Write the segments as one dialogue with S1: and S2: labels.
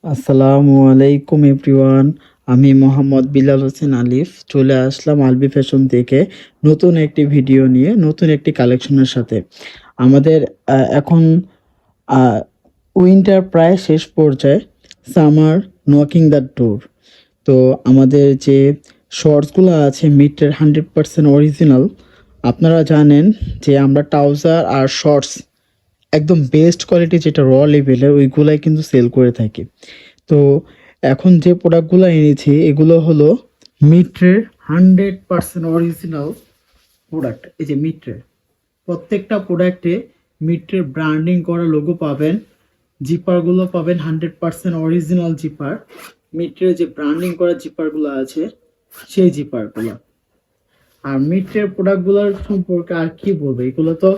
S1: আসসালামু আলাইকুম এভরিওয়ান। আমি মোহাম্মদ বিলাল হোসেন আলিফ চলে আসলাম আলবি ফ্যাশন থেকে নতুন একটি ভিডিও নিয়ে, নতুন একটি কালেকশনের সাথে। আমাদের এখন উইন্টার প্রায় শেষ পর্যায়ে, সামার নকিং দ্য ডোর। তো আমাদের যে শর্টসগুলো আছে মিটের 100% অরিজিনাল। আপনারা জানেন যে আমরা ট্রাউজার আর শর্টস একদম বেস্ট কোয়ালিটি, যেটা লেভেলের ওইগুলাই কিন্তু সেল করে থাকি। তো এখন যে প্রোডাক্টগুলো এনেছি এগুলো হলো মিট্রের 100% অরিজিনাল প্রোডাক্ট। এই যে মিট্রের প্রত্যেকটা প্রোডাক্টে মিট্রের ব্র্যান্ডিং করা লোগো পাবেন। জিপারগুলো পাবেন 100% অরিজিনাল জিপার। মিট্রের যে ব্র্যান্ডিং করা জিপারগুলো আছে সেই জিপারগুলো। আর মিট্রের প্রোডাক্টগুলোর সম্পর্কে আর কি বলবো, এগুলো তো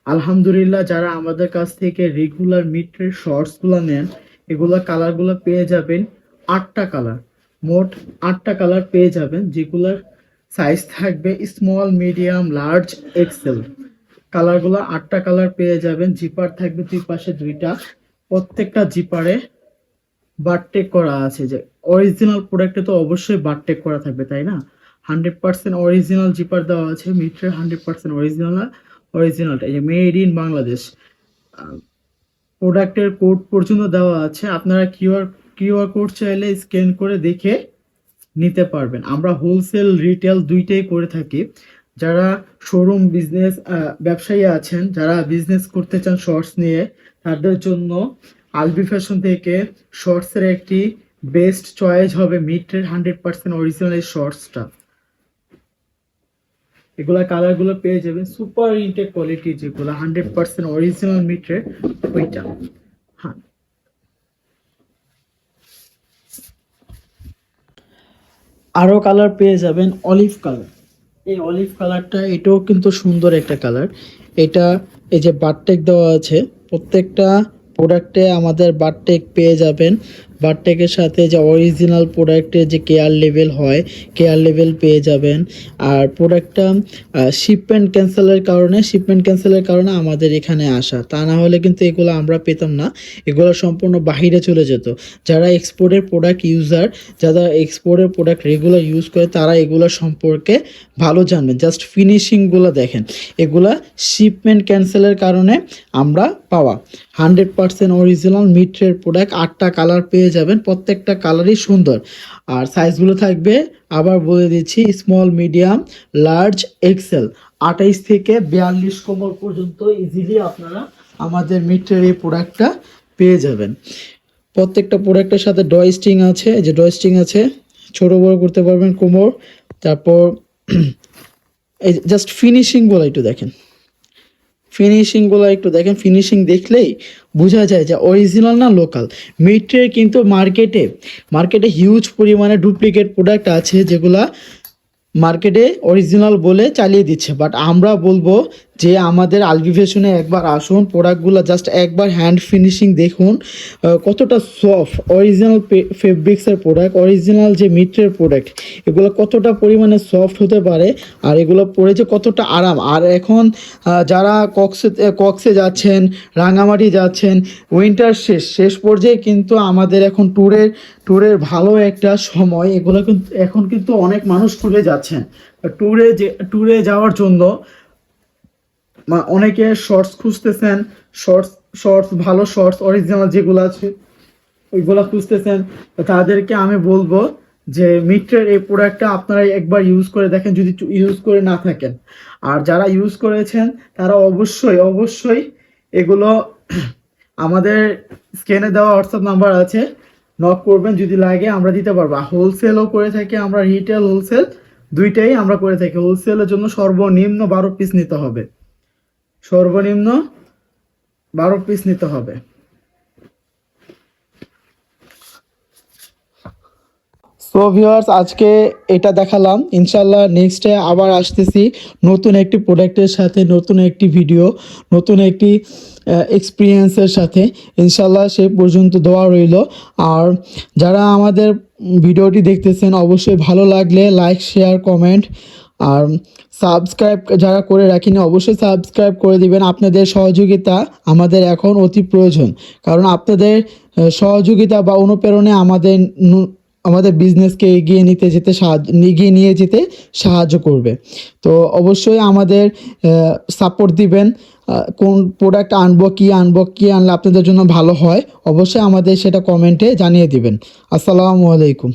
S1: আলহামদুলিল্লাহ যারা আমাদের কাছ থেকে রেগুলার মিট্রের শর্টসগুলো নেন, এগুলো কালারগুলো পেয়ে যাবেন 8টা কালার। মোট 8টা কালার পেয়ে যাবেন, যেগুলোর সাইজ থাকবে স্মল, মিডিয়াম, লার্জ, এক্সেল। কালারগুলো 8টা কালার পেয়ে যাবেন। জিপার থাকবে দুই পাশে দুইটা, প্রত্যেকটা জিপারে বারটেক করা আছে। যে অরিজিনাল প্রোডাক্টে তো অবশ্যই বারটেক করা থাকবে, তাই না? 100% অরিজিনাল জিপার দেওয়া আছে মিট্রের। 100% অরিজিনালটা এই যে মেড ইন বাংলাদেশ। প্রোডাক্টের কোড পর্যন্ত দেওয়া আছে, আপনারা কিউআর কোড চাইলে স্ক্যান করে দেখে নিতে পারবেন। আমরা হোলসেল রিটেল দুইটাই করে থাকি। যারা শোরুম বিজনেস ব্যবসায়ী আছেন, যারা বিজনেস করতে চান শর্টস নিয়ে, তাদের জন্য আলবি ফ্যাশন থেকে শর্টসের একটি বেস্ট চয়েস হবে মিট্রের 100% অরিজিনাল এই শর্টসটা। এগুলা কালারগুলো পেয়ে যাবেন সুপার ইনটেক কোয়ালিটি, যেগুলো 100% অরিজিনাল মিট্রের ওইটা। হ্যাঁ, আরো কালার পেয়ে যাবেন অলিভ কালার। এই অলিভ কালারটা এটাও কিন্তু সুন্দর একটা কালার। এটা এই যে বারটেক দেওয়া আছে, প্রত্যেকটা প্রোডাক্টে আমাদের বারটেক পেয়ে যাবেন। বারটেকের সাথে যে অরিজিনাল প্রোডাক্টের যে কেয়ার লেভেল হয়, কেয়ার লেভেল পেয়ে যাবেন। আর প্রোডাক্টটা শিপমেন্ট ক্যান্সেলের কারণে আমাদের এখানে আসা, তা না হলে কিন্তু এগুলো আমরা পেতাম না। এগুলো সম্পূর্ণ বাহিরে চলে যেত। যারা এক্সপোর্টের প্রোডাক্ট ইউজার, যারা এক্সপোর্টের প্রোডাক্ট রেগুলার ইউজ করে, তারা এগুলো সম্পর্কে ভালো জানবেন। জাস্ট ফিনিশিংগুলো দেখেন, এগুলা শিপমেন্ট ক্যান্সেলের কারণে আমরা পাওয়া। 100% অরিজিনাল মিট্রের প্রোডাক্ট। 8টা কালার পেয়ে যাবেন, প্রত্যেকটা কালারই সুন্দর। আর সাইজগুলো থাকবে, আবার বলে দিচ্ছি, স্মল, মিডিয়াম, লার্জ, এক্সেল। 28 থেকে 42 কোমর পর্যন্ত ইজিলি আপনারা আমাদের মিট্রের এই প্রোডাক্টটা পেয়ে যাবেন। প্রত্যেকটা প্রোডাক্টের সাথে ড্রয়স্টিং আছে, যে ড্রয়স্টিং আছে, ছোট বড় করতে পারবেন কোমর। তারপর এই জাস্ট ফিনিশিংগুলো একটু দেখেন, ফিনিশিং দেখলেই বোঝা যায় যে অরিজিনাল না লোকাল। মিট্রের কিন্তু মার্কেটে হিউজ পরিমাণে ডুপ্লিকেট প্রোডাক্ট আছে, যেগুলা মার্কেটে অরিজিনাল বলে চালিয়ে দিচ্ছে। বাট আমরা বলবো যে আমাদের আলবি ফ্যাশনে একবার আসুন, প্রোডাক্টগুলো জাস্ট একবার হ্যান্ড ফিনিশিং দেখুন, কতটা সফট। অরিজিনাল ফেব্রিক্সের প্রোডাক্ট, অরিজিনাল যে মিট্রের প্রোডাক্ট, এগুলো কতটা পরিমাণে সফট হতে পারে, আর এগুলো পরে যে কতটা আরাম। আর এখন যারা কক্সে যাচ্ছেন, রাঙামাটি যাচ্ছেন, উইন্টার শেষ পর্যায়ে কিন্তু আমাদের এখন ট্যুরের ভালো একটা সময়। এগুলো কিন্তু এখন কিন্তু অনেক মানুষ ট্যুরে যাচ্ছেন। ট্যুরে যাওয়ার জন্য অনেকে শর্টস খুঁজতেছেন। শর্টস ভালো শর্টস অরিজিনাল যেগুলো আছে ওইগুলো খুঁজতেছেন। তাদেরকে আমি বলবো যে মিট্রের এই প্রোডাক্টটা আপনারা একবার ইউজ করে দেখেন, যদি ইউজ করে না থাকেন। আর যারা ইউজ করেছেন তারা অবশ্যই এগুলো আমাদের স্ক্যানে দেওয়া হোয়াটসঅ্যাপ নাম্বার আছে, নক করবেন, যদি লাগে আমরা দিতে পারবো। হোলসেলও করে থাকি আমরা, রিটেল হোলসেল দুইটাই আমরা করে থাকি। হোলসেলের জন্য সর্বনিম্ন 12 পিস নিতে হবে, সর্বনিম্ন 12 পিস নিতে হবে। সো ভিউয়ার্স, আজকে এটা দেখালাম। ইনশাল্লাহ নেক্সটে আবার আসতেছি নতুন একটি প্রোডাক্টের সাথে, নতুন একটি ভিডিও, নতুন একটি এক্সপিরিয়েন্সের সাথে। ইনশাল্লাহ সে পর্যন্ত দোয়া রইল। আর যারা আমাদের ভিডিওটি দেখতেছেন, অবশ্যই ভালো লাগলে লাইক, শেয়ার, কমেন্ট আর সাবস্ক্রাইব যারা করে রাখিনি অবশ্যই সাবস্ক্রাইব করে দিবেন। আপনাদের সহযোগিতা আমাদের এখন অতি প্রয়োজন, কারণ আপনাদের সহযোগিতা বা অনুপ্রেরণা আমাদের বিজনেসকে এগিয়ে নিয়ে যেতে সাহায্য করবে। তো অবশ্যই আমাদের সাপোর্ট দিবেন। কোন প্রোডাক্ট আনবো, কি আনলে আপনাদের জন্য ভালো হয়, অবশ্যই আমাদের সেটা কমেন্টে জানিয়ে দিবেন। আসসালামু আলাইকুম।